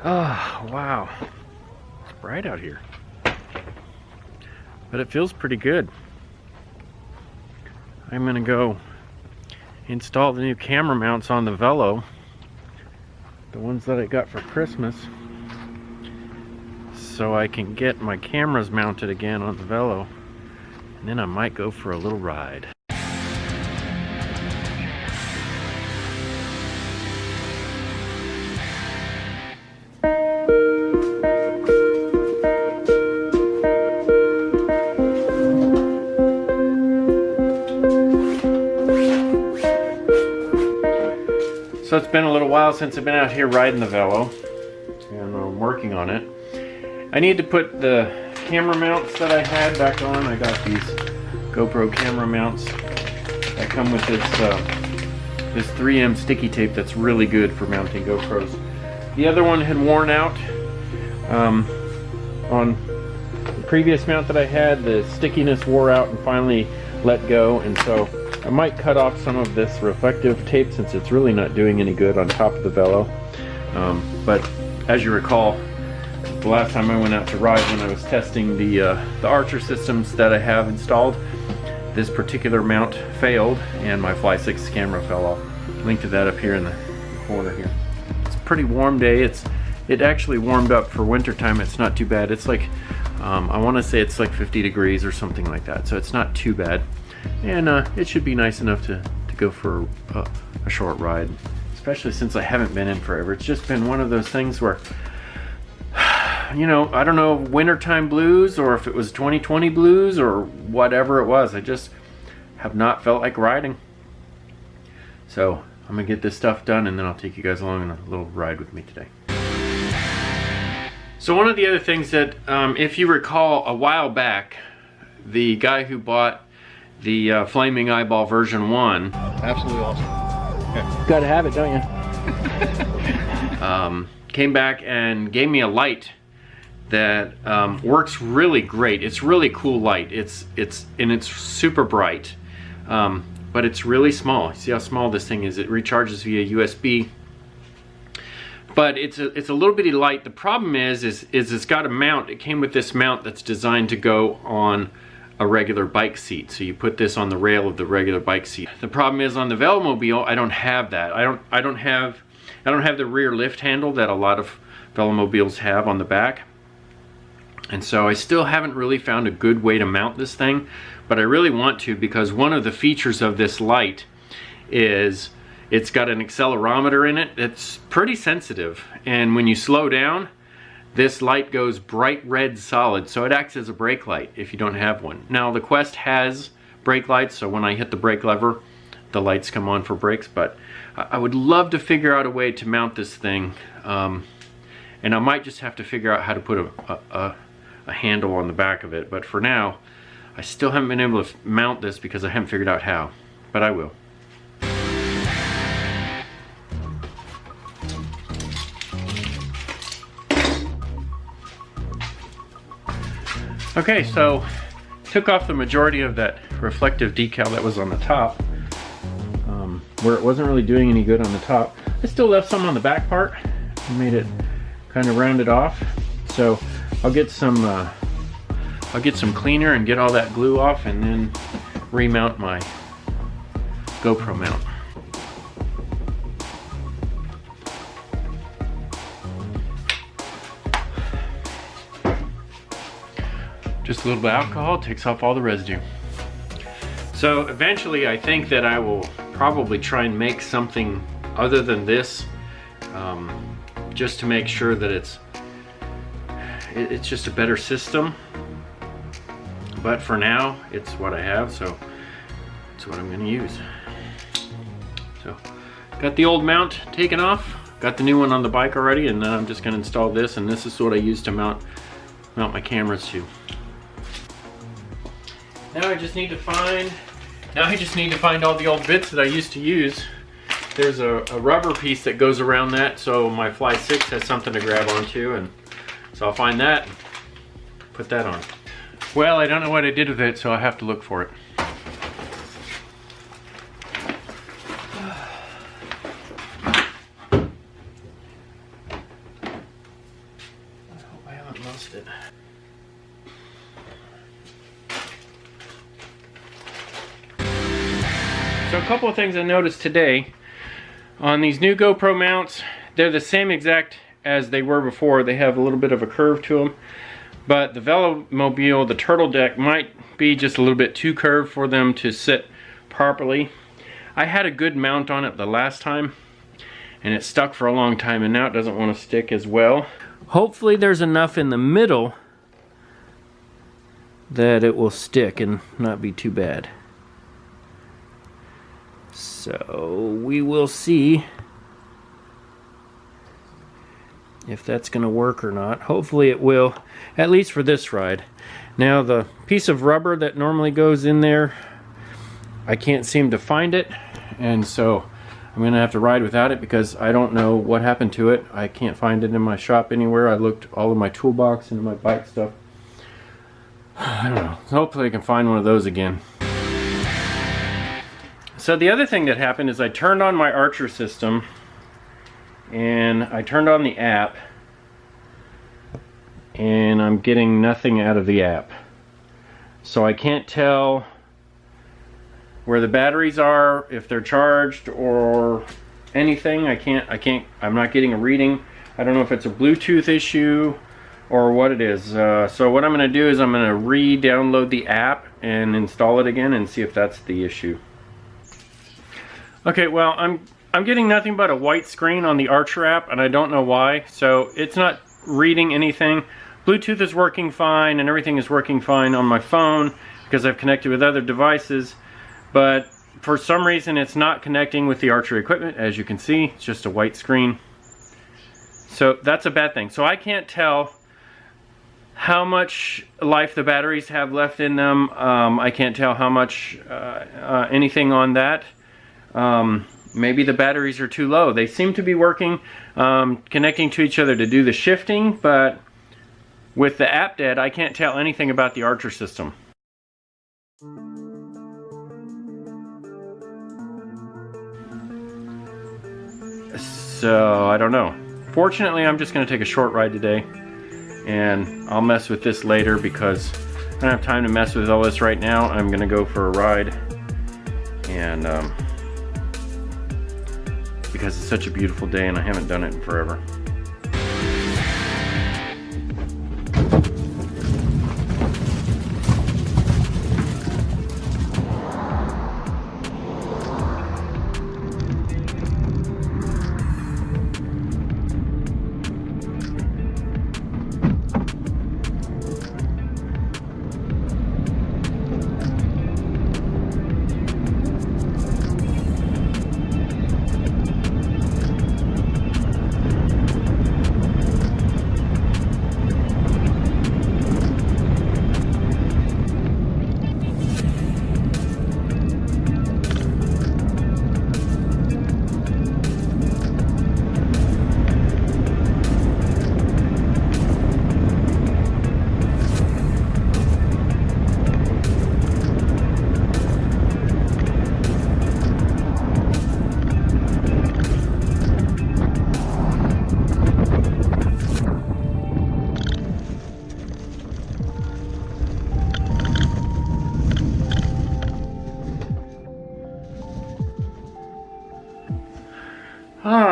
Oh, wow. It's bright out here. But it feels pretty good. I'm gonna go install the new camera mounts on the Velo. The ones that I got for Christmas. So I can get my cameras mounted again on the Velo. And then I might go for a little ride. So it's been a little while since I've been out here riding the Velo, and I'm working on it. I need to put the camera mounts that I had back on. I got these GoPro camera mounts that come with this 3M sticky tape that's really good for mounting GoPros. The other one had worn out. On the previous mount that I had, the stickiness wore out and finally let go, and so I might cut off some of this reflective tape since it's really not doing any good on top of the Velo. But as you recall, the last time I went out to ride when I was testing the Archer systems that I have installed, this particular mount failed and my Fly 6 camera fell off. Link to that up here in the corner here. It's a pretty warm day. It actually warmed up for winter time. It's not too bad. It's like, I want to say it's like 50 degrees or something like that. So it's not too bad. And it should be nice enough to go for a short ride, especially since I haven't been in forever. It's just been one of those things where, you know, I don't know, wintertime blues or if it was 2020 blues or whatever it was. I just have not felt like riding. So I'm gonna get this stuff done and then I'll take you guys along on a little ride with me today. So one of the other things that, if you recall a while back, the guy who bought the Flaming Eyeball version 1. Absolutely awesome. Yeah. Gotta have it, don't you? Came back and gave me a light that works really great. It's really cool light. It's super bright, but it's really small. See how small this thing is? It recharges via USB. But it's a little bitty light. The problem is it's got a mount. It came with this mount that's designed to go on a regular bike seat. So you put this on the rail of the regular bike seat. The problem is on the Velomobile, I don't have that. I don't have the rear lift handle that a lot of Velomobiles have on the back. And so I still haven't really found a good way to mount this thing, but I really want to, because one of the features of this light is it's got an accelerometer in it. It's pretty sensitive, and when you slow down, this light goes bright red solid, so it acts as a brake light if you don't have one. Now the Quest has brake lights, so when I hit the brake lever, the lights come on for brakes, but I would love to figure out a way to mount this thing, and I might just have to figure out how to put a handle on the back of it, but for now, I still haven't been able to mount this because I haven't figured out how, but I will. Okay, so took off the majority of that reflective decal that was on the top, where it wasn't really doing any good on the top. I still left some on the back part and made it kind of rounded off. So I'll get some cleaner and get all that glue off and then remount my GoPro mount. Just a little bit of alcohol takes off all the residue. So eventually I think that I will probably try and make something other than this, just to make sure that it's just a better system. But for now, it's what I have, so it's what I'm going to use. So got the old mount taken off, got the new one on the bike already, and then I'm just going to install this, and this is what I use to mount my cameras to. Now I just need to find all the old bits that I used to use. There's a rubber piece that goes around that, so my Fly 6 has something to grab onto, and so I'll find that, put that on. Well, I don't know what I did with it, so I have to look for it. lost it. So a couple of things I noticed today on these new GoPro mounts. They're the same exact as they were before. They have a little bit of a curve to them, but the Velomobile, the turtle deck, might be just a little bit too curved for them to sit properly. I had a good mount on it the last time and it stuck for a long time, and now it doesn't want to stick as well. Hopefully there's enough in the middle that it will stick and not be too bad. So we will see if that's going to work or not. Hopefully it will, at least for this ride. Now the piece of rubber that normally goes in there, I can't seem to find it, and so I'm going to have to ride without it because I don't know what happened to it. I can't find it in my shop anywhere. I looked all of my toolbox and my bike stuff. I don't know. Hopefully I can find one of those again. So the other thing that happened is I turned on my Archer system and I turned on the app, and I'm getting nothing out of the app. So I can't tell where the batteries are, if they're charged or anything. I'm not getting a reading. I don't know if it's a Bluetooth issue or what it is. So what I'm going to do is I'm going to re-download the app and install it again and see if that's the issue. Okay, well, I'm getting nothing but a white screen on the Archer app, and I don't know why. So it's not reading anything. Bluetooth is working fine and everything is working fine on my phone because I've connected with other devices. But for some reason it's not connecting with the Archer equipment. As you can see, it's just a white screen. So that's a bad thing. So I can't tell how much life the batteries have left in them. I can't tell how much anything on that. Maybe the batteries are too low. They seem to be working, connecting to each other to do the shifting, but with the app dead, I can't tell anything about the Archer system. So I don't know. Fortunately, I'm just going to take a short ride today, and I'll mess with this later because I don't have time to mess with all this right now. I'm going to go for a ride, and because it's such a beautiful day and I haven't done it in forever.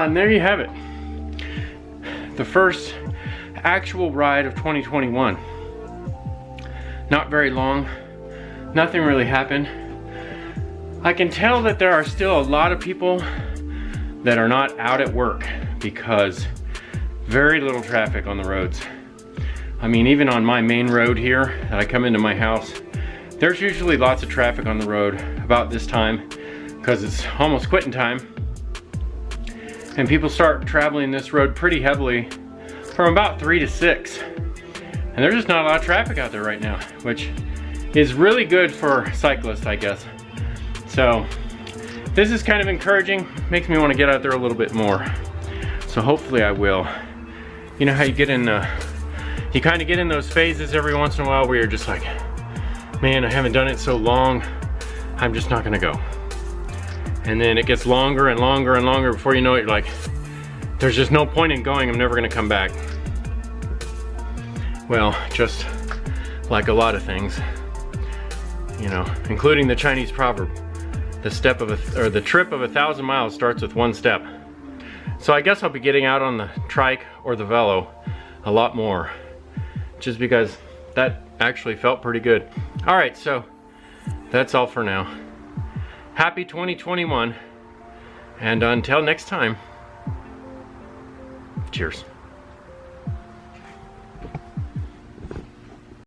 And there you have it. The first actual ride of 2021. Not very long. Nothing really happened. I can tell that there are still a lot of people that are not out at work because very little traffic on the roads. I mean, even on my main road here that I come into my house, there's usually lots of traffic on the road about this time because it's almost quitting time. And people start traveling this road pretty heavily from about 3 to 6. And there's just not a lot of traffic out there right now, which is really good for cyclists, I guess. So this is kind of encouraging, makes me want to get out there a little bit more. So hopefully I will. You know how you get in, you kind of get in those phases every once in a while where you're just like, man, I haven't done it so long, I'm just not gonna go. And then it gets longer and longer and longer before you know it, you're like, there's just no point in going, I'm never gonna come back. well, just like a lot of things, you know, including the Chinese proverb, the trip of 1,000 miles starts with one step. So I guess I'll be getting out on the Trike or the Velo a lot more, just because that actually felt pretty good. All right, so that's all for now. Happy 2021, and until next time, cheers.